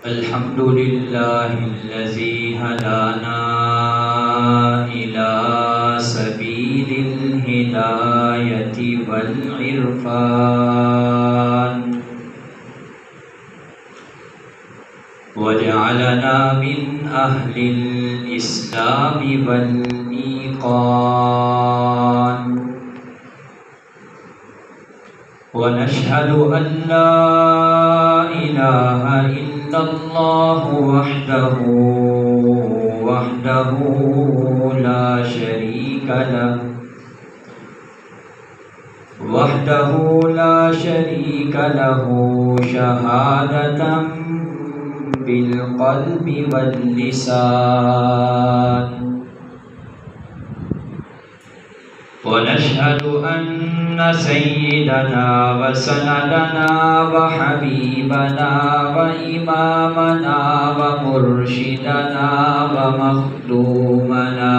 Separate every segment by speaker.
Speaker 1: الحمد لله الذي هدانا إلى سبيل الهداية والعرفان وجعلنا من أهل الإسلام والإيقان ونشهد أن لا إله إلا الله وحده لا شريك له شهادة بالقلب واللسان ونشهد أن سيدنا وسندنا وحبيبنا وإمامنا ومرشدنا ومخدومنا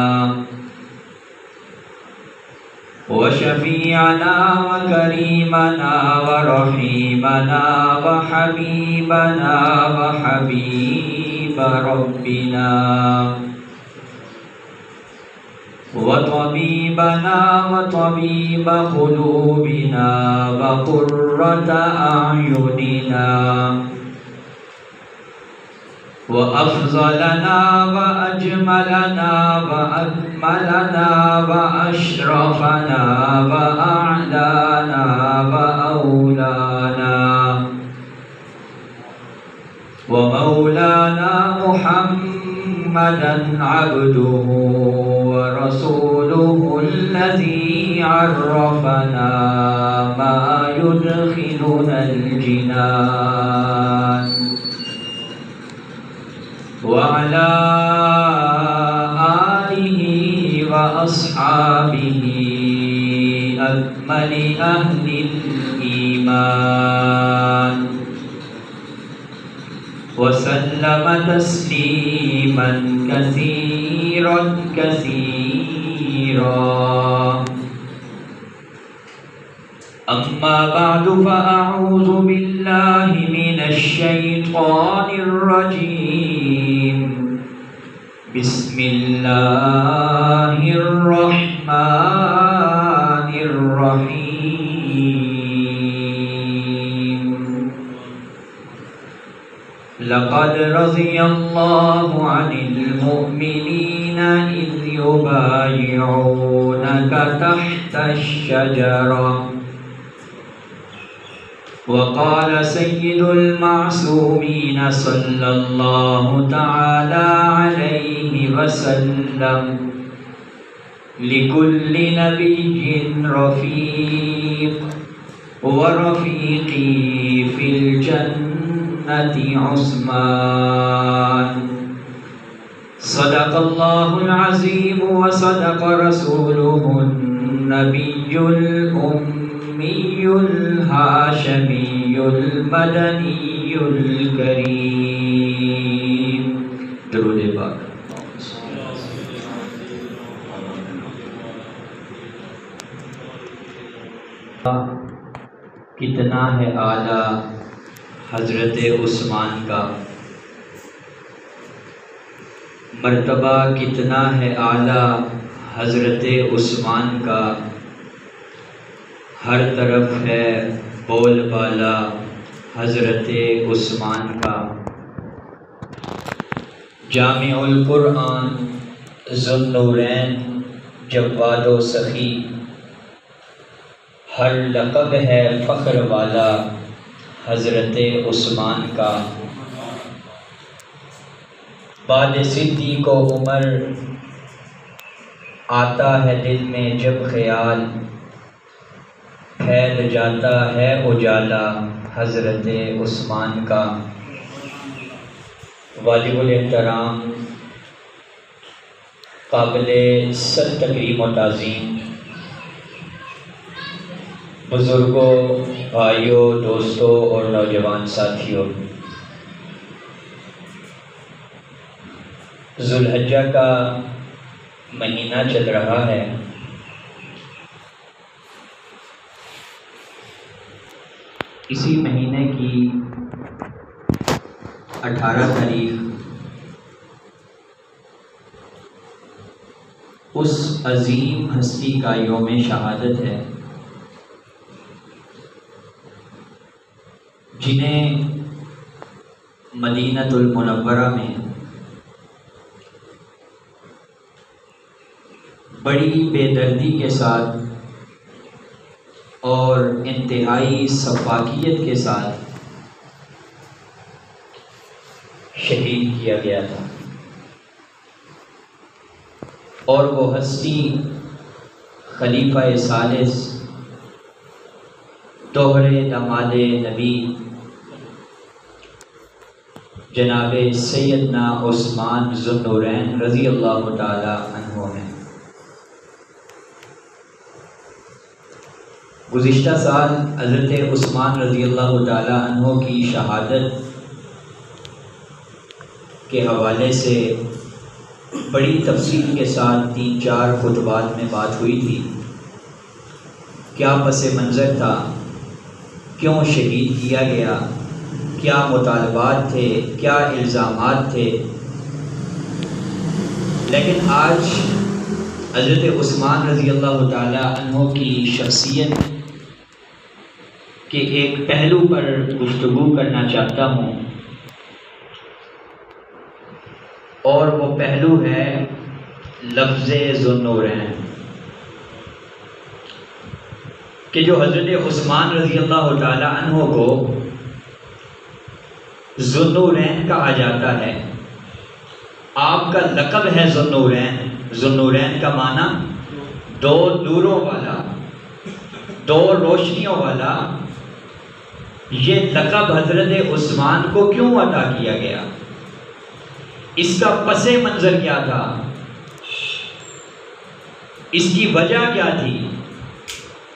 Speaker 1: وشفيعنا وكريمنا ورحيمنا وحبيبنا وحبيب ربنا وطبيبنا وطبيب قلوبنا وقرة أعيننا وأفضلنا وأجملنا وأكملنا وأشرفنا وأعلانا وأولانا ومولانا محمدا عبده ورسوله الذي عرفنا ما يدخلنا الجنان وعلى آله وأصحابه أكمل أهل الإيمان وسلم تسليما كثيرا أما بعد فأعوذ بالله من الشيطان الرجيم بسم الله الرحمن الرحيم لقد رضي الله عن المؤمنين إذ يبايعونك تحت الشجرة وقال سيد المعصومين صلى الله تعالى عليه وسلم لكل نبي رفيق ورفيقي في الجنة عثمان صدق الله العظيم وصدق رسوله النبي الأمي الهاشمي المدني الكريم درود پاک کتنا ہے اعلیٰ حضرت عثمان کا مرتبہ کتنا ہے اعلیٰ حضرت عثمان کا ہر طرف ہے بول بالا حضرت عثمان کا جامع القرآن ذو النورین جواد و سخی ہر لقب ہے فخر والا حضرت عثمان کا بعد صدیق و عمر آتا ہے دل میں جب خیال پھیل جاتا ہے اجالا حضرت عثمان کا واجب الاحترام قابل صد تکریم و تعظیم بزرگوں، بھائیوں، دوستوں اور نوجوان ساتھیوں، ذو الحجہ کا مہینہ چل رہا ہے۔ اسی مہینے کی 18 تاریخ اس عظیم ہستی کا یوم شہادت ہے جنہیں مدینۃ المنورہ میں بڑی بے دردی کے ساتھ اور انتہائی سفاکیت کے ساتھ شہید کیا گیا تھا، اور وہ ہستی خلیفہ ثالث دوہرے داماد نبی جناب سیدنا عثمان ذو النورین رضی اللہ تعالی عنہ ہیں۔ گزشتہ سال حضرت عثمان رضی اللہ تعالی عنہ کی شہادت کے حوالے سے بڑی تفصیل کے ساتھ 3-4 خطبات میں بات ہوئی تھی۔ کیا پس منظر تھا، کیوں شہید کیا گیا، کیا مطالبات تھے، کیا الزامات تھے، لیکن آج حضرت عثمان رضی اللہ تعالی عنہ کی شخصیت کے ایک پہلو پر گفتگو کرنا چاہتا ہوں، اور وہ پہلو ہے لفظ ذو النورین، کہ جو حضرت عثمان رضی اللہ تعالی عنہ کو ذو النورین کہا جاتا ہے۔ آپ کا لقب ہے ذو النورین۔ ذو النورین کا معنی 2 نوروں والا، 2 روشنیوں والا۔ یہ لقب حضرت عثمان کو کیوں عطا کیا گیا، اس کا پس منظر کیا تھا، اس کی وجہ کیا تھی،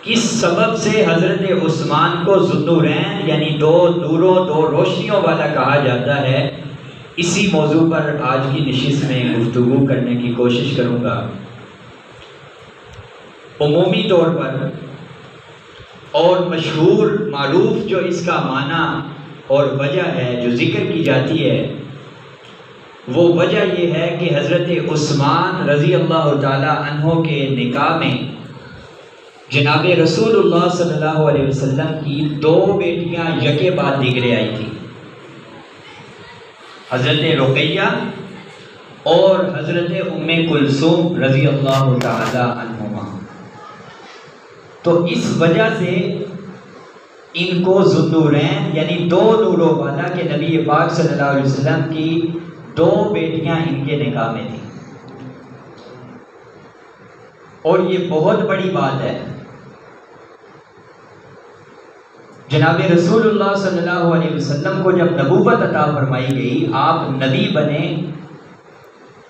Speaker 1: کس سبب سے حضرت عثمان کو ذو النورین یعنی 2 نوروں 2 روشنیوں والا کہا جاتا ہے، اسی موضوع پر آج کی نشست میں گفتگو کرنے کی کوشش کروں گا۔ عمومی طور پر اور مشہور معروف جو اس کا معنی اور وجہ ہے جو ذکر کی جاتی ہے، وہ وجہ یہ ہے کہ حضرت عثمان رضی اللہ تعالی عنہ کے نکاح میں جناب رسول اللہ صلی اللہ علیہ وسلم کی 2 بیٹیاں یکے بعد دیگرے آئی تھی، حضرت رقیہ اور حضرت ام کلثوم رضی اللہ تعالی عنہما۔ تو اس وجہ سے ان کو ذو النورین یعنی 2 نوروں والا کہ نبی پاک صلی اللہ علیہ وسلم کی 2 بیٹیاں ان کے نکاح میں تھیں، اور یہ بہت بڑی بات ہے۔ جناب رسول اللہ صلی اللہ علیہ وسلم کو جب نبوت عطا فرمائی گئی، آپ نبی بنے،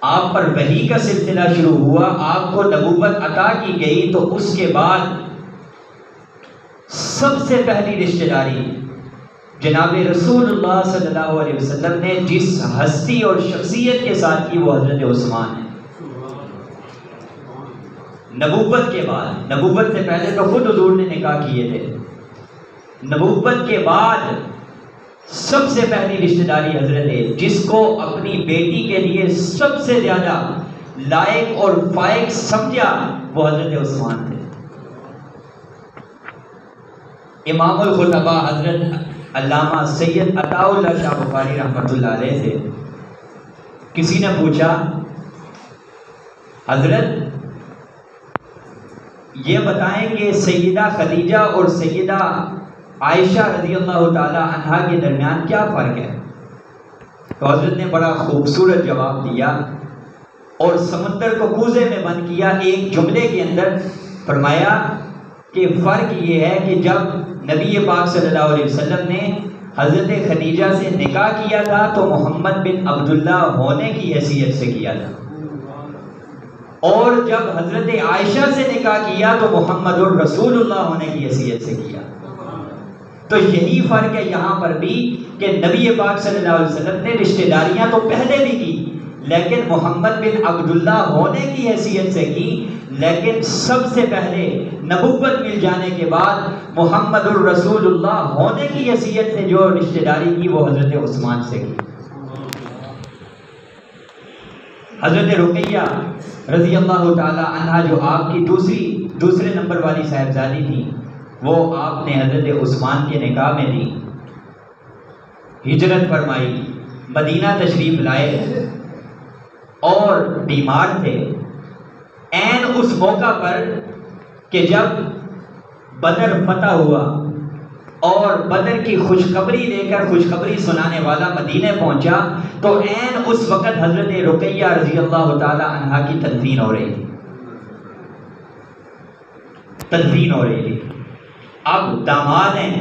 Speaker 1: آپ پر وحی کا سلسلہ شروع ہوا، آپ کو نبوت عطا کی گئی، تو اس کے بعد سب سے پہلی رشتہ داری جناب رسول اللہ صلی اللہ علیہ وسلم نے جس ہستی اور شخصیت کے ساتھ کی، وہ حضرت عثمان ہے۔ نبوت کے بعد، نبوت سے پہلے تو خود حضور نے نکاح کیے تھے، نبوت کے بعد سب سے پہلی رشتہ داری حضرت ہے، جس کو اپنی بیٹی کے لیے سب سے زیادہ لائق اور فائق سمجھا، وہ حضرت عثمان تھے۔ امام الخطباء حضرت علامہ سید عطاء اللہ شاہ بخاری رحمۃ اللہ علیہ سے کسی نے پوچھا، حضرت یہ بتائیں کہ سیدہ خدیجہ اور سیدہ عائشہ رضی اللہ تعالی عنہا کے درمیان کیا فرق ہے؟ تو حضرت نے بڑا خوبصورت جواب دیا اور سمندر کو کوزے میں بند کیا، ایک جملے کے اندر فرمایا کہ فرق یہ ہے کہ جب نبی پاک صلی اللہ علیہ وسلم نے حضرت خدیجہ سے نکاح کیا تھا تو محمد بن عبداللہ ہونے کی حیثیت سے کیا تھا، اور جب حضرت عائشہ سے نکاح کیا تو محمد الرسول اللہ ہونے کی حیثیت سے کیا۔ تو یہی فرق ہے یہاں پر بھی کہ نبی پاک صلی اللہ علیہ وسلم نے رشتہ داریاں تو پہلے بھی کی، لیکن محمد بن عبداللہ ہونے کی حیثیت سے کی، لیکن سب سے پہلے نبوت مل جانے کے بعد محمد الرسول اللہ ہونے کی حیثیت سے جو رشتہ داری کی وہ حضرت عثمان سے کی۔ حضرت رقیہ رضی اللہ تعالی عنہا جو آپ کی دوسرے نمبر والی صاحبزادی تھی، وہ آپ نے حضرت عثمان کے نکاح میں دی، ہجرت فرمائی، مدینہ تشریف لائے اور بیمار تھے۔ عین اس موقع پر کہ جب بدر فتح ہوا اور بدر کی خوشخبری لے کر خوشخبری سنانے والا مدینہ پہنچا، تو عین اس وقت حضرت رقیہ رضی اللہ تعالی عنہا کی تدفین ہو رہی تھی۔ اب داماد ہیں،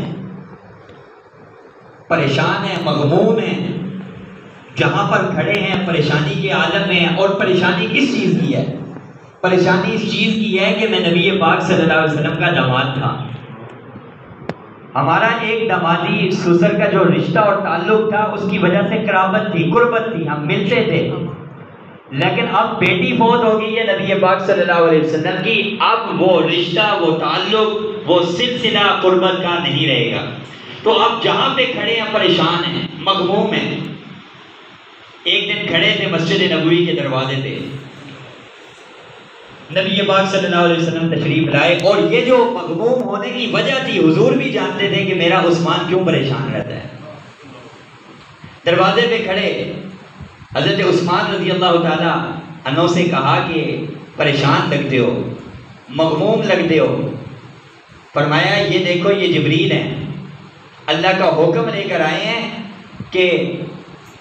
Speaker 1: پریشان ہیں، مغموم ہیں، جہاں پر کھڑے ہیں پریشانی کے عالم میں ہیں۔ اور پریشانی کس چیز کی ہے؟ پریشانی اس چیز کی ہے کہ میں نبی پاک صلی اللہ علیہ وسلم کا داماد تھا، ہمارا ایک دامادی سسر کا جو رشتہ اور تعلق تھا اس کی وجہ سے قرابت تھی، قربت تھی، ہم ملتے تھے، لیکن اب بیٹی فوت ہو گئی ہے نبی پاک صلی اللہ علیہ وسلم کی، اب وہ رشتہ، وہ تعلق، وہ سلسلہ قربت کا نہیں رہے گا۔ تو اب جہاں پہ کھڑے ہیں پریشان ہیں، مغموم ہیں۔ ایک دن کھڑے تھے مسجد نبوی کے دروازے پہ، نبی پاک صلی اللہ علیہ وسلم تشریف لائے، اور یہ جو مغموم ہونے کی وجہ تھی، حضور بھی جانتے تھے کہ میرا عثمان کیوں پریشان رہتا ہے۔ دروازے پہ کھڑے حضرت عثمان رضی اللہ تعالی عنہ سے کہا کہ پریشان لگتے ہو، مغموم لگتے ہو۔ فرمایا یہ دیکھو یہ جبریل ہیں، اللہ کا حکم لے کر آئے ہیں کہ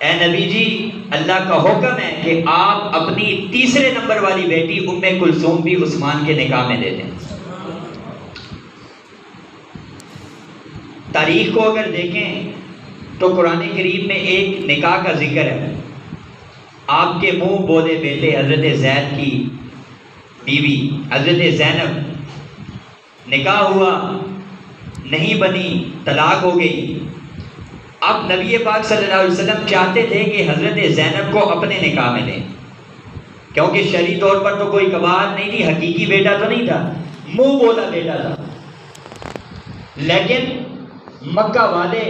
Speaker 1: اے نبی جی، اللہ کا حکم ہے کہ آپ اپنی تیسرے نمبر والی بیٹی ام کلثوم بھی عثمان کے نکاح میں دے دیں۔ تاریخ کو اگر دیکھیں تو قرآن کریم میں ایک نکاح کا ذکر ہے۔ آپ کے منہ بولے بیٹے حضرت زید کی بیوی حضرت زینب، نکاح ہوا، نہیں بنی، طلاق ہو گئی۔ اب نبی پاک صلی اللہ علیہ وسلم چاہتے تھے کہ حضرت زینب کو اپنے نکاح میں لیں، کیونکہ شرعی طور پر تو کوئی قباحت نہیں تھی، حقیقی بیٹا تو نہیں تھا، منہ بولا بیٹا تھا۔ لیکن مکہ والے،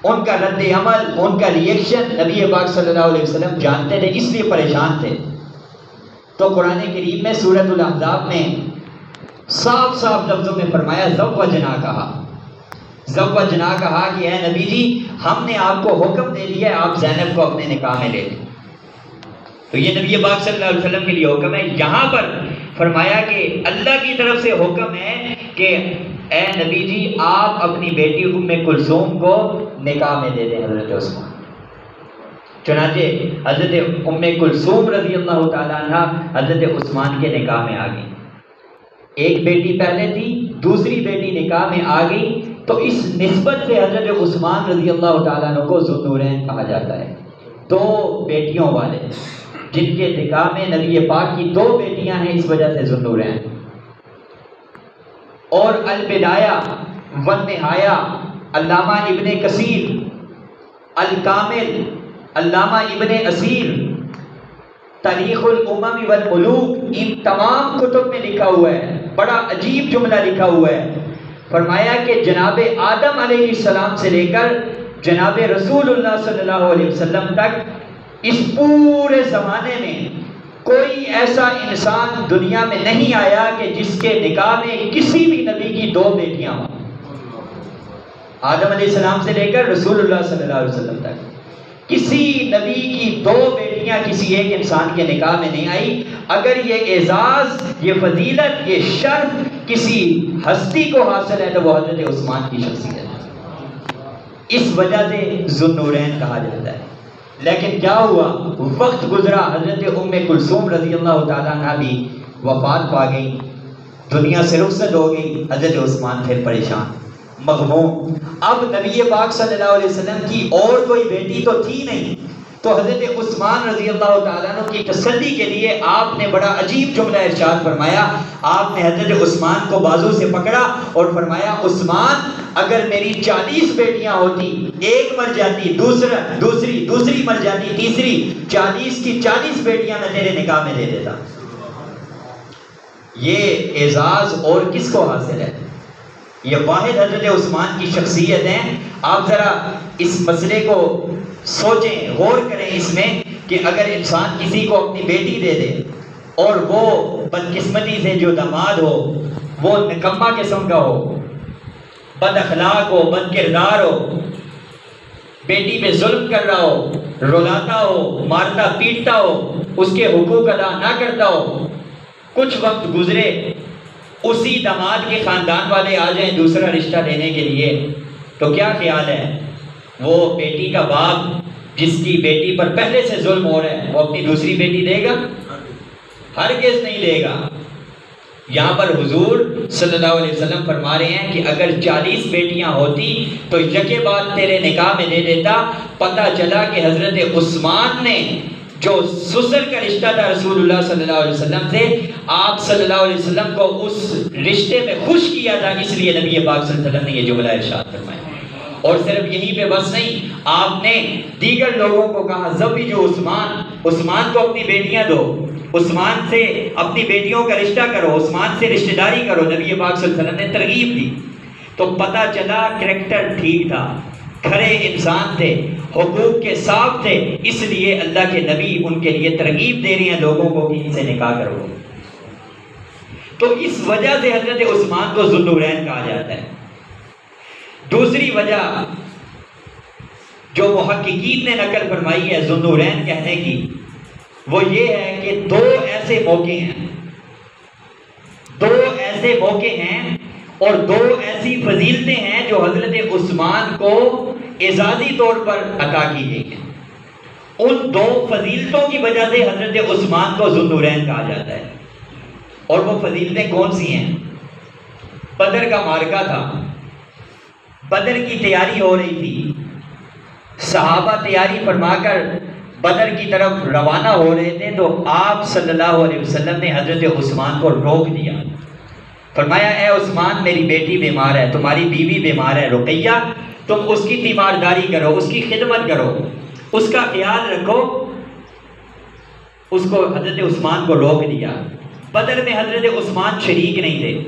Speaker 1: ان کا رد عمل، ان کا ریئیکشن نبی پاک صلی اللہ علیہ وسلم جانتے تھے، اس لیے پریشان تھے۔ تو قرآن کریم میں سورۃ الاحزاب میں صاف صاف لفظوں میں فرمایا زوجنا کہا کہ اے نبی جی، ہم نے آپ کو حکم دے دیا ہے آپ زینب کو اپنے نکاح میں لے لیں۔ تو یہ نبی پاک صلی اللہ علیہ وسلم کے لیے حکم ہے۔ یہاں پر فرمایا کہ اللہ کی طرف سے حکم ہے کہ اے نبی جی، آپ اپنی بیٹی ام کلثوم کو نکاح میں دے دیں حضرت عثمان۔ چنانچہ حضرت ام کلثوم رضی اللہ تعالی عنہ حضرت عثمان کے نکاح میں آ گئی۔ ایک بیٹی پہلے تھی، دوسری بیٹی نکاح میں آ گئی، تو اس نسبت سے حضرت عثمان رضی اللہ تعالیٰ عنہ کو ذوالنورین کہا جاتا ہے، دو بیٹیوں والے، جن کے نکاح میں نبی پاک کی دو بیٹیاں ہیں، اس وجہ سے ذوالنورین۔ اور البدایہ والنہایہ علامہ ابن کثیر، الکامل علامہ ابن اسیر، تاریخ الامم والملوک، ان تمام کتب میں لکھا ہوا ہے، بڑا عجیب جملہ لکھا ہوا ہے۔ فرمایا کہ جناب آدم علیہ السلام سے لے کر جناب رسول اللہ صلی اللہ علیہ وسلم تک اس پورے زمانے میں کوئی ایسا انسان دنیا میں نہیں آیا کہ جس کے نکاح میں کسی بھی نبی کی دو بیٹیاں ہوں۔ آدم علیہ السلام سے لے کر رسول اللہ صلی اللہ علیہ وسلم تک کسی نبی کی دو بیٹیاں کسی ایک انسان کے نکاح میں نہیں آئی۔ اگر یہ اعزاز، یہ فضیلت، یہ شرف کسی ہستی کو حاصل ہے تو وہ حضرت عثمان کی شخصیت ہے، اس وجہ سے ذوالنورین کہا جاتا ہے۔ لیکن کیا ہوا، وقت گزرا، حضرت ام کلثوم رضی اللہ تعالیٰ عنہ بھی وفات پا گئی، دنیا سے رخصت ہو گئی۔ حضرت عثمان پھر پریشان، مغموم۔ اب نبی پاک صلی اللہ علیہ وسلم کی اور کوئی بیٹی تو تھی نہیں، تو حضرت عثمان رضی اللہ تعالیٰ عنہ کی تسلی کے لیے آپ نے بڑا عجیب جملہ ارشاد فرمایا۔ آپ نے حضرت عثمان کو بازو سے پکڑا اور فرمایا، عثمان، اگر میری 40 بیٹیاں ہوتی، ایک مر جاتی، دوسری مر جاتی، تیسری، 40 کی 40 بیٹیاں میں تیرے نکاح میں دے دیتا۔ یہ اعزاز اور کس کو حاصل ہے؟ یہ واحد حضرت عثمان کی شخصیت ہے۔ آپ ذرا اس مسئلے کو سوچیں، غور کریں اس میں کہ اگر انسان کسی کو اپنی بیٹی دے دے اور وہ بدقسمتی سے جو داماد ہو وہ نکما قسم کا ہو، بد اخلاق ہو، بد کردار ہو، بیٹی پہ ظلم کر رہا ہو، رلاتا ہو، مارتا پیٹتا ہو، اس کے حقوق ادا نہ کرتا ہو، کچھ وقت گزرے اسی داماد کے خاندان والے آ جائیں دوسرا رشتہ لینے کے لیے، تو کیا خیال ہے وہ بیٹی کا باپ جس کی بیٹی پر پہلے سے ظلم ہو رہا ہے وہ اپنی دوسری بیٹی دے گا؟ ہرگز نہیں دے گا۔ یہاں پر حضور صلی اللہ علیہ وسلم فرما رہے ہیں کہ اگر 40 بیٹیاں ہوتی تو یکے بعد تیرے نکاح میں دے دیتا۔ پتہ چلا کہ حضرت عثمان نے جو سسر کا رشتہ تھا رسول اللہ صلی اللہ علیہ وسلم سے، آپ صلی اللہ علیہ وسلم کو اس رشتے میں خوش کیا تھا، اس لیے نبی پاک صلی اللہ علیہ وسلم نے یہ جملہ ارشاد فرمایا۔ اور صرف یہیں پہ بس نہیں، آپ نے دیگر لوگوں کو کہا زوجوا عثمان کو اپنی بیٹیاں دو، عثمان سے اپنی بیٹیوں کا رشتہ کرو، عثمان سے رشتہ داری کرو، نبی پاک صلی اللہ علیہ وسلم نے ترغیب دی۔ تو پتہ چلا کریکٹر ٹھیک تھا، کھرے انسان تھے، حقوق کے صاف تھے، اس لیے اللہ کے نبی ان کے لیے ترغیب دے رہے ہیں لوگوں کو کہ ان سے نکاح کرو۔ تو اس وجہ سے حضرت عثمان کو ذو النورین کہا جاتا ہے۔ دوسری وجہ جو محققین نے نقل فرمائی ہے ذو النورین کہنے کی، وہ یہ ہے کہ دو ایسے موقع ہیں اور دو ایسی فضیلتیں ہیں جو حضرت عثمان کو اعزازی طور پر عطا کی گئی ہیں۔ ان دو فضیلتوں کی وجہ سے حضرت عثمان کو ذو النورین کہا جاتا ہے۔ اور وہ فضیلتیں کون سی ہیں؟ بدر کا معرکہ تھا، بدر کی تیاری ہو رہی تھی، صحابہ تیاری فرما کر بدر کی طرف روانہ ہو رہے تھے، تو آپ صلی اللہ علیہ وسلم نے حضرت عثمان کو روک دیا، فرمایا اے عثمان میری بیٹی بیمار ہے، تمہاری بیوی بیمار ہے رقیہ، تم اس کی تیمارداری کرو، اس کی خدمت کرو، اس کا خیال رکھو۔ اس کو حضرت عثمان کو روک دیا۔ بدر میں حضرت عثمان شریک نہیں تھے،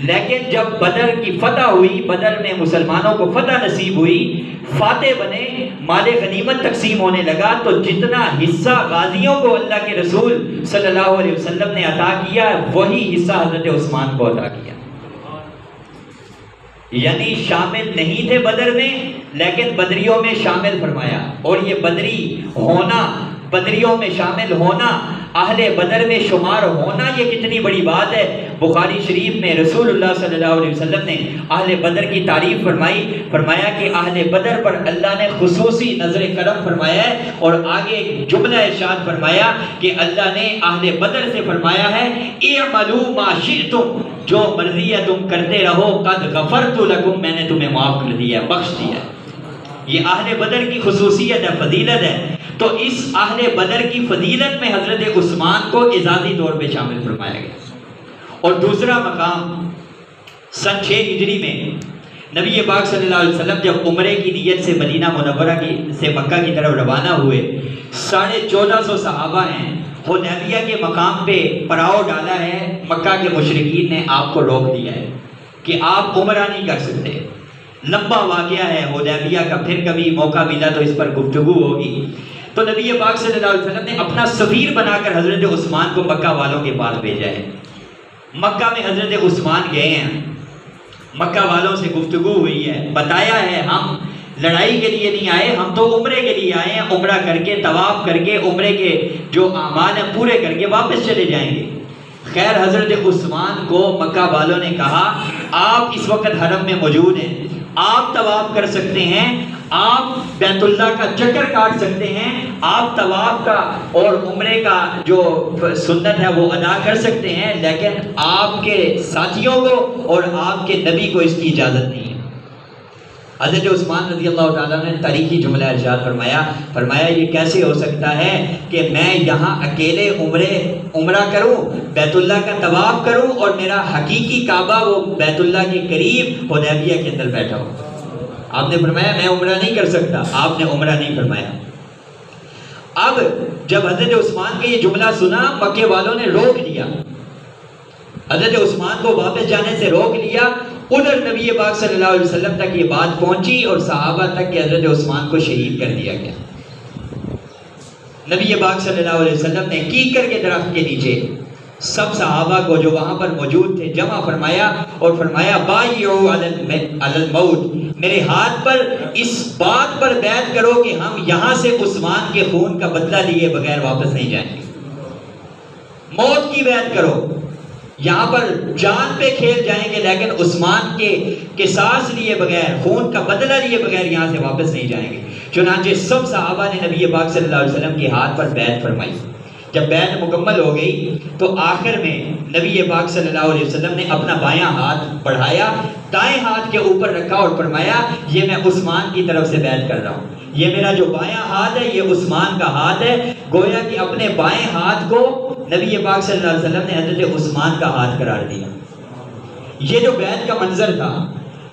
Speaker 1: لیکن جب بدر کی فتح ہوئی، بدر میں مسلمانوں کو فتح نصیب ہوئی، فاتح بنے، مال غنیمت تقسیم ہونے لگا، تو جتنا حصہ غازیوں کو اللہ کے رسول صلی اللہ علیہ وسلم نے عطا کیا وہی حصہ حضرت عثمان کو عطا کیا۔ یعنی شامل نہیں تھے بدر میں، لیکن بدریوں میں شامل فرمایا۔ اور یہ بدری ہونا، بدریوں میں شامل ہونا، اہل بدر میں شمار ہونا، یہ کتنی بڑی بات ہے۔ بخاری شریف میں رسول اللہ صلی اللہ علیہ وسلم نے اہل بدر کی تعریف فرمائی، فرمایا کہ اہل بدر پر اللہ نے خصوصی نظر کرم فرمایا ہے، اور آگے ایک جملہ ارشاد فرمایا کہ اللہ نے اہل بدر سے فرمایا ہے اعملوا ما شئتم، جو مرضی ہے تم کرتے رہو، قد غفرت لکم، میں نے تمہیں معاف کر دیا، بخش دیا۔ یہ اہل بدر کی خصوصیت ہے، فضیلت ہے۔ تو اس اہل بدر کی فضیلت میں حضرت عثمان کو اعزازی طور پہ شامل فرمایا گیا۔ اور دوسرا مقام، سن 6 ہجری میں نبی پاک صلی اللہ علیہ وسلم جب عمرے کی نیت سے مدینہ منورہ سے مکہ کی طرف روانہ ہوئے، 1450 صحابہ ہیں، حدیبیہ کے مقام پہ پڑاؤ ڈالا ہے، مکہ کے مشرکین نے آپ کو روک دیا ہے کہ آپ عمرہ نہیں کر سکتے۔ لمبا واقعہ ہے حدیبیہ کا، پھر کبھی موقع ملا تو اس پر گفتگو ہوگی۔ تو نبی پاک صلی اللہ علیہ وسلم نے اپنا سفیر بنا کر حضرت عثمان کو مکہ والوں کے پاس بھیجا ہے۔ مکہ میں حضرت عثمان گئے ہیں، مکہ والوں سے گفتگو ہوئی ہے، بتایا ہے ہم لڑائی کے لیے نہیں آئے، ہم تو عمرے کے لیے آئے ہیں، عمرہ کر کے طواف کر کے عمرے کے جو اعمال ہیں پورے کر کے واپس چلے جائیں گے۔ خیر حضرت عثمان کو مکہ والوں نے کہا آپ اس وقت حرم میں موجود ہیں، آپ طواف کر سکتے ہیں، آپ بیت اللہ کا چکر کاٹ سکتے ہیں، آپ طواف کا اور عمرے کا جو سنت ہے وہ ادا کر سکتے ہیں، لیکن آپ کے ساتھیوں کو اور آپ کے نبی کو اس کی اجازت نہیں ہے۔ حضرت عثمان رضی اللہ تعالیٰ نے تاریخی جملہ ارشاد فرمایا یہ کیسے ہو سکتا ہے کہ میں یہاں اکیلے عمرہ کروں، بیت اللہ کا طواف کروں، اور میرا حقیقی کعبہ وہ بیت اللہ کے قریب حدیبیہ کے اندر بیٹھا ہوں۔ آپ نے فرمایا میں عمرہ نہیں کر سکتا، آپ نے عمرہ نہیں فرمایا۔ اب جب حضرت عثمان کا یہ جملہ سنا، مکے والوں نے روک دیا، حضرت عثمان کو واپس جانے سے روک لیا۔ ادھر نبی پاک صلی اللہ علیہ وسلم تک یہ بات پہنچی اور صحابہ تک کہ حضرت عثمان کو شہید کر دیا گیا۔ نبی پاک صلی اللہ علیہ وسلم نے کیکر کے درخت کے نیچے سب صحابہ کو جو وہاں پر موجود تھے جمع فرمایا اور فرمایا بایعوا علی الموت، میرے ہاتھ پر اس بات پر بیعت کرو کہ ہم یہاں سے عثمان کے خون کا بدلہ لیے بغیر واپس نہیں جائیں گے۔ موت کی بیعت کرو، یہاں پر جان پہ کھیل جائیں گے لیکن عثمان کے قصاص لیے بغیر، خون کا بدلہ لیے بغیر یہاں سے واپس نہیں جائیں گے۔ چنانچہ سب صحابہ نے نبی پاک صلی اللہ علیہ وسلم کے ہاتھ پر بیعت فرمائی۔ جب بیعت مکمل ہو گئی تو آخر میں نبی پاک صلی اللہ علیہ وسلم نے اپنا بایاں ہاتھ بڑھایا، دائیں ہاتھ کے اوپر رکھا اور فرمایا یہ میں عثمان کی طرف سے بیعت کر رہا ہوں، یہ میرا جو بایاں ہاتھ ہے یہ عثمان کا ہاتھ ہے۔ گویا کہ اپنے بائیں ہاتھ کو نبی پاک صلی اللہ علیہ وسلم نے حضرت عثمان کا ہاتھ قرار دیا۔ یہ جو بیعت کا منظر تھا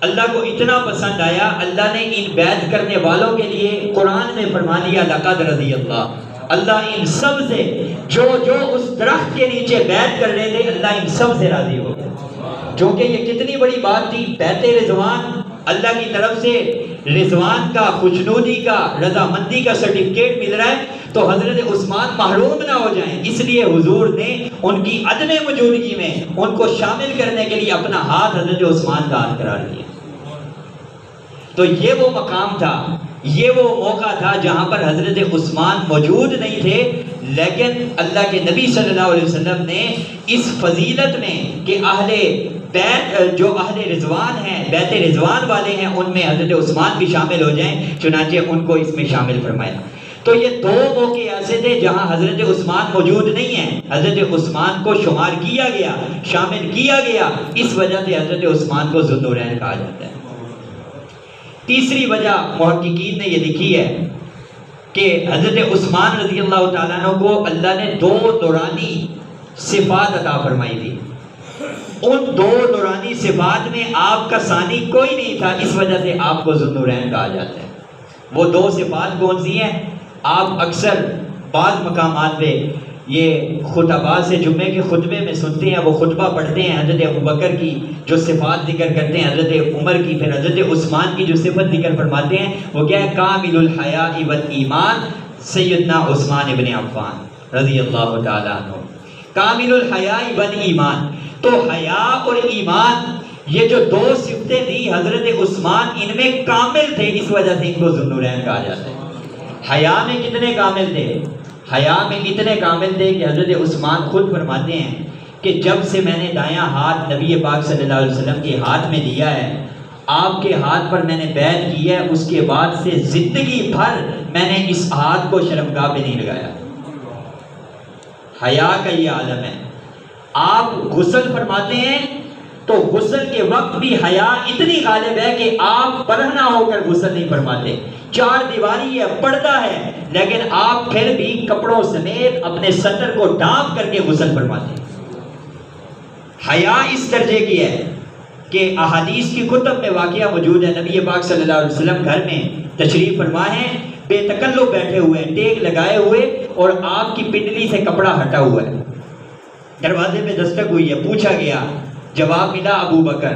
Speaker 1: اللہ کو اتنا پسند آیا، اللہ نے ان بیعت کرنے والوں کے لیے قرآن میں فرما دیا لقد رضی اللہ ان سب سے جو اس درخت کے نیچے بیعت کر رہے تھے اللہ ان سب سے راضی ہو گیا۔ جو کہ یہ کتنی بڑی بات تھی، بیعت رضوان، اللہ کی طرف سے رضوان کا، خوشنودی کا، رضامندی کا سرٹیفکیٹ مل رہا ہے تو حضرت عثمان محروم نہ ہو جائیں، اس لیے حضور نے ان کی عدم موجودگی میں ان کو شامل کرنے کے لیے اپنا ہاتھ حضرت عثمان کا ہاتھ قرار دیا۔ تو یہ وہ مقام تھا، یہ وہ موقع تھا جہاں پر حضرت عثمان موجود نہیں تھے، لیکن اللہ کے نبی صلی اللہ علیہ وسلم نے اس فضیلت میں کہ بیت جو اہل رضوان ہیں، بیت رضوان والے ہیں، ان میں حضرت عثمان بھی شامل ہو جائیں، چنانچہ ان کو اس میں شامل فرمایا۔ تو یہ دو موقع ایسے تھے جہاں حضرت عثمان موجود نہیں ہیں، حضرت عثمان کو شمار کیا گیا، شامل کیا گیا، اس وجہ سے حضرت عثمان کو ذو النورین کہا جاتا ہے۔ تیسری وجہ محققین نے یہ لکھی ہے کہ حضرت عثمان رضی اللہ تعالیٰ عنہ کو اللہ نے دو نورانی صفات عطا فرمائی تھی۔ ان دو نورانی صفات میں آپ کا ثانی کوئی نہیں تھا، اس وجہ سے آپ کو ذو النورین کہا جاتا ہے۔ وہ دو صفات کون سی ہیں؟ آپ اکثر بعض مقامات پہ یہ خطباء سے جمعے کے خطبے میں سنتے ہیں، وہ خطبہ پڑھتے ہیں حضرت ابوبکر کی جو صفات ذکر کرتے ہیں، حضرت عمر کی، پھر حضرت عثمان کی جو صفت ذکر فرماتے ہیں وہ کیا ہے؟ کامل الحیاء والایمان سیدنا عثمان ابن عفان رضی اللہ تعالیٰ عنہ۔ کامل الحیاء والایمان، تو حیا اور ایمان یہ جو دو صفتیں دی حضرت عثمان ان میں کامل تھے، اس وجہ سے ان کو ذو النورین کہا جاتا ہے۔ حیا میں کتنے کامل تھے؟ حیا میں اتنے کامل تھے کہ حضرت عثمان خود فرماتے ہیں کہ جب سے میں نے دایاں ہاتھ نبی پاک صلی اللہ علیہ وسلم کے ہاتھ میں دیا ہے، آپ کے ہاتھ پر میں نے بیعت کی ہے، اس کے بعد سے زندگی بھر میں نے اس ہاتھ کو شرمگاہ پہ نہیں لگایا۔ حیا کا یہ عالم ہے۔ آپ غسل فرماتے ہیں تو غسل کے وقت بھی حیا اتنی غالب ہے کہ آپ برہنہ ہو کر غسل نہیں فرماتے، چار دیواری ہے، پردہ ہے، لیکن آپ پھر بھی کپڑوں سمیت اپنے سطر کو ڈھانپ کر کے غسل فرماتے ہیں۔ حیا اس درجے کی ہے کہ احادیث کی کتب میں واقعہ موجود ہے، نبی پاک صلی اللہ علیہ وسلم گھر میں تشریف فرما ہیں، بے تکلف بیٹھے ہوئے ہیں، ٹیک لگائے ہوئے، اور آپ کی پنڈلی سے کپڑا ہٹا ہوا ہے۔ دروازے میں دستک ہوئی ہے، پوچھا گیا، جواب ملا ابو بکر۔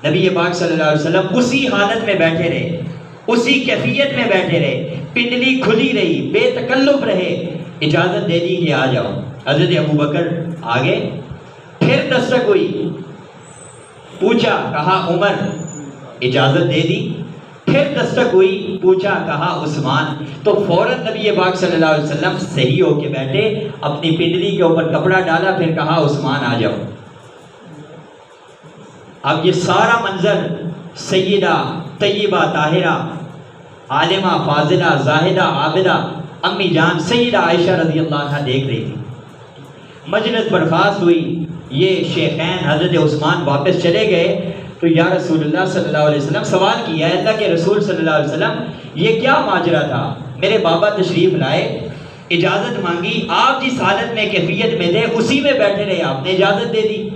Speaker 1: نبی پاک صلی اللہ علیہ وسلم اسی حالت میں بیٹھے رہے، اسی کیفیت میں بیٹھے رہے، پنڈلی کھلی رہی، بے تکلف رہے، اجازت دے دی کہ آ جاؤ۔ حضرت ابو بکر آگے، پھر دستک ہوئی، پوچھا، کہا عمر، اجازت دے دی، پھر دستک ہوئی، پوچھا، کہا عثمان، تو فوراً نبی پاک صلی اللہ علیہ وسلم صحیح ہو کے بیٹھے، اپنی پنڈلی کے اوپر کپڑا ڈالا، پھر کہا عثمان آ جاؤ۔ اب یہ سارا منظر سیدہ طیبہ طاہرہ عالمہ فاضلہ زاہدہ عابدہ امی جان سیدہ عائشہ رضی اللہ عنہ دیکھ رہی تھی۔ مجلس برخاست ہوئی، یہ شیخین حضرت عثمان واپس چلے گئے تو یا رسول اللہ صلی اللہ علیہ وسلم سوال کیا، اللہ کے رسول صلی اللہ علیہ وسلم یہ کیا ماجرا تھا؟ میرے بابا تشریف لائے، اجازت مانگی، آپ جس حالت میں کیفیت میں تھے اسی میں بیٹھے رہے، آپ نے اجازت دے دی،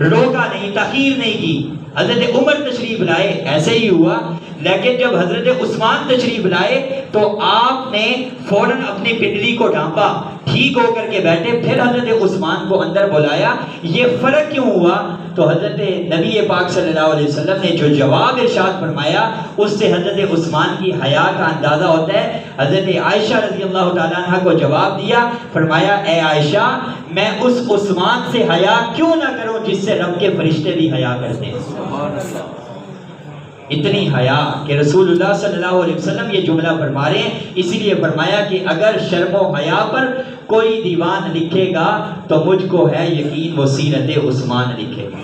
Speaker 1: روکا نہیں، تاخیر نہیں کی۔ حضرت عمر تشریف لائے، ایسے ہی ہوا، لیکن جب حضرت عثمان تشریف لائے تو آپ نے فوراً اپنی پنڈلی کو ڈھانپا، ٹھیک ہو کر کے بیٹھے، پھر حضرت عثمان کو اندر بلایا، یہ فرق کیوں ہوا؟ تو حضرت نبی پاک صلی اللہ علیہ وسلم نے جو جواب ارشاد فرمایا اس سے حضرت عثمان کی حیا کا اندازہ ہوتا ہے۔ حضرت عائشہ رضی اللہ تعالیٰ عنہ کو جواب دیا، فرمایا اے عائشہ میں اس عثمان سے حیا کیوں نہ کروں جس سے رب کے فرشتے بھی حیا کرتے ہیں۔ اتنی حیا کہ رسول اللہ صلی اللہ علیہ وسلم یہ جملہ فرما رہے ہیں، اسی لیے فرمایا کہ اگر شرم و حیا پر کوئی دیوان لکھے گا تو مجھ کو ہے یقین وہ سیرت عثمان لکھے گا۔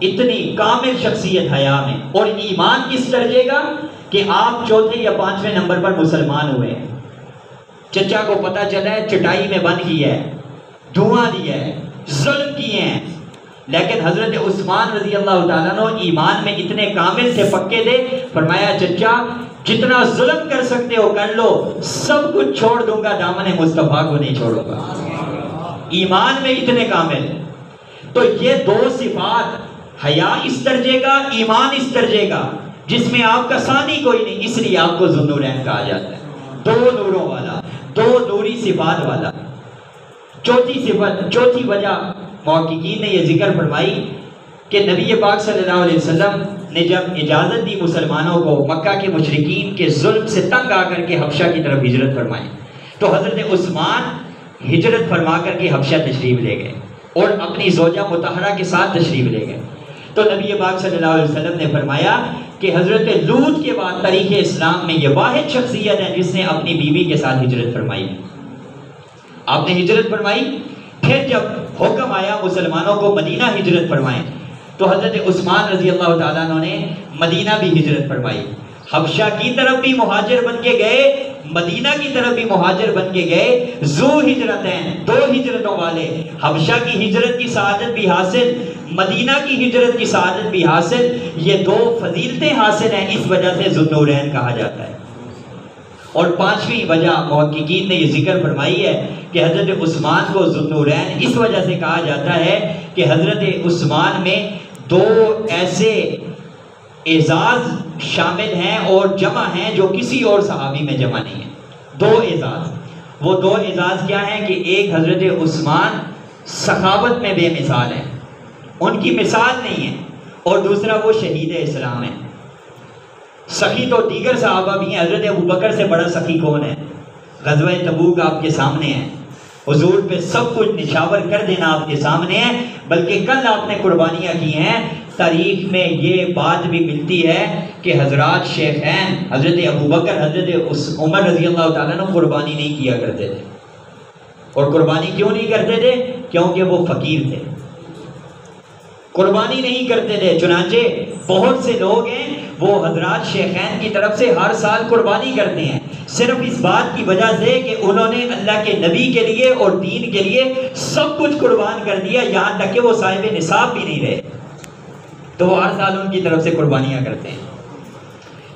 Speaker 1: اتنی کامل شخصیت حیا میں، اور ایمان کس درجے کا کہ آپ چوتھے یا پانچویں نمبر پر مسلمان ہوئے ہیں، چچا کو پتہ چلا ہے چٹائی میں بند کیا ہے، دھواں دیا ہے، ظلم کیے ہیں، لیکن حضرت عثمان رضی اللہ تعالیٰ عنہ ایمان میں اتنے کامل تھے، پکے تھے، فرمایا چچا جتنا ظلم کر سکتے ہو کر لو، سب کچھ چھوڑ دوں گا، دامن مصطفیٰ کو نہیں چھوڑوں گا۔ ایمان میں اتنے کامل۔ تو یہ دو صفات، حیا اس درجے کا، ایمان اس درجے کا، جس میں آپ کا ثانی کوئی نہیں، اس لیے آپ کو ذو النورین کہا جاتا ہے، دو نوروں والا، دو نوری صفات والا۔ چوتھی صفت، چوتھی وجہ محققین نے یہ ذکر فرمائی کہ نبی پاک صلی اللہ علیہ وسلم نے جب اجازت دی مسلمانوں کو مکہ کے مشرکین کے ظلم سے تنگ آ کر کے حبشہ کی طرف ہجرت فرمائی، تو حضرت عثمان ہجرت فرما کر کے حبشہ تشریف لے گئے اور اپنی زوجہ مطہرہ کے ساتھ تشریف لے گئے۔ تو نبی پاک صلی اللہ علیہ وسلم نے فرمایا کہ حضرت لوط کے بعد تاریخ اسلام میں یہ واحد شخصیت ہے جس نے اپنی بیوی کے ساتھ ہجرت فرمائی۔ آپ نے ہجرت فرمائی، پھر جب حکم آیا مسلمانوں کو مدینہ ہجرت فرمائیں تو حضرت عثمان رضی اللہ تعالیٰ عنہ نے مدینہ بھی ہجرت فرمائی۔ حبشہ کی طرف بھی مہاجر بن کے گئے، مدینہ کی طرف بھی مہاجر بن کے گئے، ذو ہجرتین، دو ہجرتوں والے، حبشہ کی ہجرت کی سعادت بھی حاصل، مدینہ کی ہجرت کی سعادت بھی حاصل۔ یہ دو فضیلتیں حاصل ہیں، اس وجہ سے ذو النورین کہا جاتا ہے۔ اور پانچویں وجہ محققین نے یہ ذکر فرمائی ہے کہ حضرت عثمان کو ذو النورین اس وجہ سے کہا جاتا ہے کہ حضرت عثمان میں دو ایسے اعزاز شامل ہیں اور جمع ہیں جو کسی اور صحابی میں جمع نہیں ہیں۔ دو اعزاز، وہ دو اعزاز کیا ہیں کہ ایک حضرت عثمان سخاوت میں بے مثال ہیں، ان کی مثال نہیں ہے، اور دوسرا وہ شہید اسلام ہے۔ سخی تو دیگر صحابہ بھی ہیں، حضرت ابوبکر سے بڑا سخی کون ہے؟ غزوہ تبوک آپ کے سامنے ہے، حضور پہ سب کچھ نشاور کر دینا آپ کے سامنے ہے، بلکہ کل آپ نے قربانیاں کی ہیں۔ تاریخ میں یہ بات بھی ملتی ہے کہ حضرات شیخین حضرت ابوبکر حضرت عمر رضی اللہ تعالیٰ نے قربانی نہیں کیا کرتے تھے، اور قربانی کیوں نہیں کرتے تھے؟ کیونکہ وہ فقیر تھے، قربانی نہیں کرتے تھے۔ چنانچہ بہت سے لوگ ہیں وہ حضرات شیخین کی طرف سے ہر سال قربانی کرتے ہیں، صرف اس بات کی وجہ سے کہ انہوں نے اللہ کے نبی کے لیے اور دین کے لیے سب کچھ قربان کر دیا، یہاں تک کہ وہ صاحب نصاب بھی نہیں رہے، تو وہ ہر سال ان کی طرف سے قربانیاں کرتے ہیں۔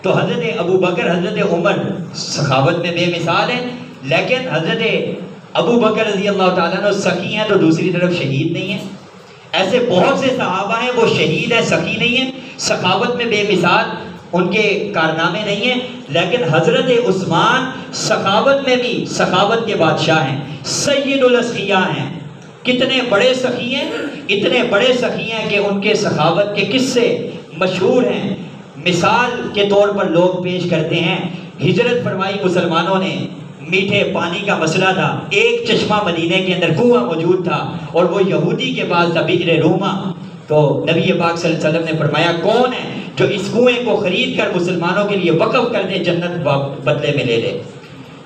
Speaker 1: تو حضرت ابوبکر حضرت عمر سخاوت میں بے مثال ہیں، لیکن حضرت ابوبکر رضی اللہ تعالیٰ عنہ سخی ہیں تو دوسری طرف شہید نہیں ہیں۔ ایسے بہت سے صحابہ ہیں وہ شہید ہیں، سخی نہیں ہیں، سخاوت میں بے مثال ان کے کارنامے نہیں ہیں، لیکن حضرت عثمان سخاوت میں بھی سخاوت کے بادشاہ ہیں، سید الاسقیاء ہیں۔ کتنے بڑے سخی ہیں، اتنے بڑے سخی ہیں کہ ان کے سخاوت کے قصے مشہور ہیں، مثال کے طور پر لوگ پیش کرتے ہیں۔ ہجرت فرمائی مسلمانوں نے، میٹھے پانی کا مسئلہ تھا، ایک چشمہ مدینے کے اندر کنواں موجود تھا اور وہ یہودی کے پاس تھا، بئر روما۔ تو نبی پاک صلی اللہ علیہ وسلم نے فرمایا کون ہے جو اس کنویں کو خرید کر مسلمانوں کے لیے وقف کر دے، جنت بدلے میں لے لے؟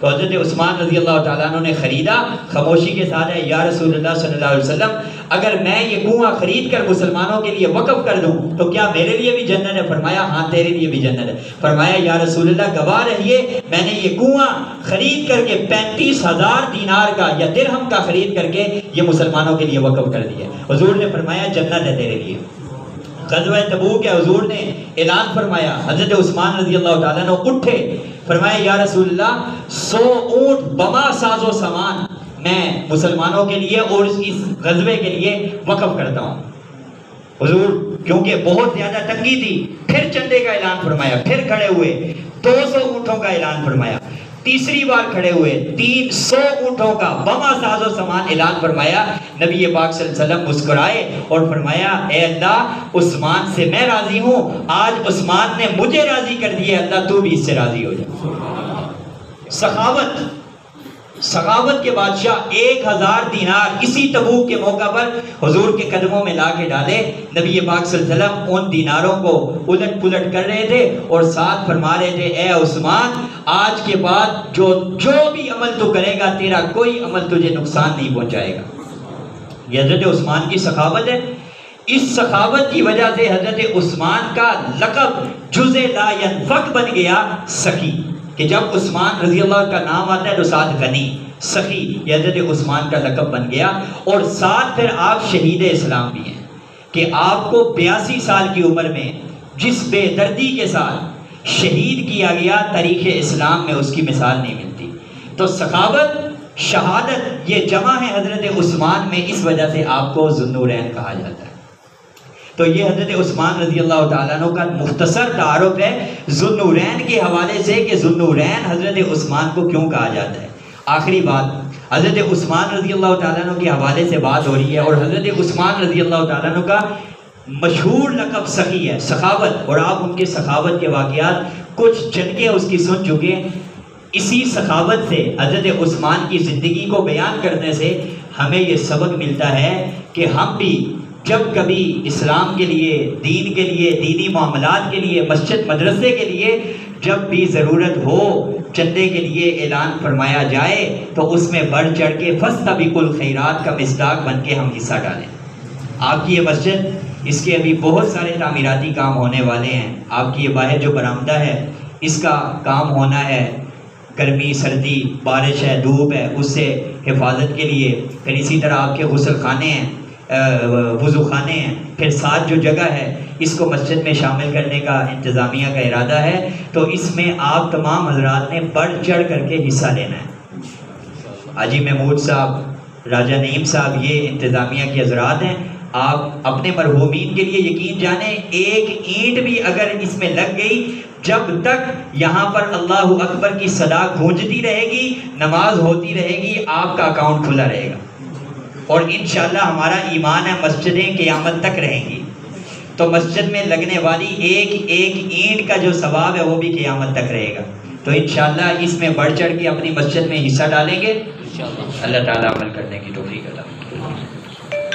Speaker 1: تو حضرت عثمان رضی اللہ تعالیٰ عنہ نے خریدا، خاموشی کے ساتھ ہے، یا رسول اللہ صلی اللہ علیہ وسلم اگر میں یہ کنواں خرید کر مسلمانوں کے لیے وقف کر دوں تو کیا میرے لیے بھی جنت ہے؟ فرمایا ہاں تیرے لیے بھی جنت ہے۔ فرمایا یا رسول اللہ گواہ رہیے میں نے یہ کنواں خرید کر کے 35,000 دینار کا یا درہم کا خرید کر کے یہ مسلمانوں کے لیے وقف کر دیا۔ حضور نے فرمایا جنت ہے تیرے لیے۔ غزوہ تبوک کے حضور نے اعلان فرمایا، حضرت عثمان رضی اللہ تعالیٰ نے اٹھے، فرمایا یا رسول اللہ 100 اونٹ بما ساز و سامان میں مسلمانوں کے لیے اور اس غزوے کے لیے وقف کرتا ہوں۔ حضور کیونکہ بہت زیادہ تنگی تھی، پھر چندے کا اعلان فرمایا، پھر کھڑے ہوئے 200 اونٹوں کا اعلان فرمایا، تیسری بار کھڑے ہوئے 300 اونٹوں کا بما ساز و سامان اعلان فرمایا. نبی پاک صلی اللہ علیہ وسلم مسکرائے اور فرمایا اے اللہ عثمان سے میں راضی ہوں, آج عثمان نے مجھے راضی کر دیا, اللہ تو بھی اس سے راضی ہو جائے. سخاوت کے بادشاہ 1000 دینار اسی تبوک کے موقع پر حضور کے قدموں میں لا کے ڈالے. نبی پاک صلی اللہ علیہ وسلم ان دیناروں کو الٹ پلٹ کر رہے تھے اور ساتھ فرما رہے تھے اے عثمان آج کے بعد جو بھی عمل تو کرے گا تیرا کوئی عمل تجھے نقصان نہیں پہنچائے گا. یہ حضرت عثمان کی سخاوت ہے. اس سخاوت کی وجہ سے حضرت عثمان کا لقب جزء لا ينفق بن گیا سخی, کہ جب عثمان رضی اللہ کا نام آتا ہے تو ساتھ غنی, سخی, یہ حضرت عثمان کا لقب بن گیا. اور ساتھ پھر آپ شہید اسلام بھی ہیں کہ آپ کو 82 سال کی عمر میں جس بے دردی کے ساتھ شہید کیا گیا تاریخ اسلام میں اس کی مثال نہیں ملتی. تو سخاوت شہادت یہ جمع ہے حضرت عثمان میں, اس وجہ سے آپ کو ذو النورین کہا جاتا ہے. تو یہ حضرت عثمان رضی اللہ تعالیٰ عنہ کا مختصر تعارف ہے ذو النورین کے حوالے سے کہ ذو النورین حضرت عثمان کو کیوں کہا جاتا ہے. آخری بات, حضرت عثمان رضی اللہ تعالیٰ عنہ کے حوالے سے بات ہو رہی ہے اور حضرت عثمان رضی اللہ تعالیٰ عنہ کا مشہور لقب سخی ہے, سخاوت, اور آپ ان کے سخاوت کے واقعات کچھ جنگیں اس کی سن چکے. اسی سخاوت سے حضرت عثمان کی زندگی کو بیان کرنے سے ہمیں یہ سبق ملتا ہے کہ ہم بھی جب کبھی اسلام کے لیے, دین کے لیے, دینی معاملات کے لیے, مسجد مدرسے کے لیے جب بھی ضرورت ہو چندے کے لیے اعلان فرمایا جائے تو اس میں بڑھ چڑھ کے فاستبقوا الخیرات کا مصداق بن کے ہم حصہ ڈالیں. آپ کی یہ مسجد, اس کے ابھی بہت سارے تعمیراتی کام ہونے والے ہیں. آپ کی یہ باہر جو برآمدہ ہے اس کا کام ہونا ہے, گرمی سردی بارش ہے دھوپ ہے اس سے حفاظت کے لیے. پھر اسی طرح آپ کے غسل خانے ہیں, وضو خانے ہیں, پھر ساتھ جو جگہ ہے اس کو مسجد میں شامل کرنے کا انتظامیہ کا ارادہ ہے. تو اس میں آپ تمام حضرات نے بڑھ چڑھ کر کے حصہ لینا ہے. حاجی محمود صاحب, راجہ نعیم صاحب, یہ انتظامیہ کے حضرات ہیں. آپ اپنے مرحومین کے لیے یقین جانیں ایک اینٹ بھی اگر اس میں لگ گئی, جب تک یہاں پر اللہ اکبر کی صدا گونجتی رہے گی, نماز ہوتی رہے گی, آپ کا اکاؤنٹ کھلا رہے گا. اور انشاءاللہ ہمارا ایمان ہے مسجدیں قیامت تک رہیں گی, تو مسجد میں لگنے والی ایک ایک اینٹ کا جو ثواب ہے وہ بھی قیامت تک رہے گا. تو انشاءاللہ اس میں بڑھ چڑھ کے اپنی مسجد میں حصہ ڈالیں گے. اللہ تعالیٰ عمل کرنے کی توفیق عطا فرمائے.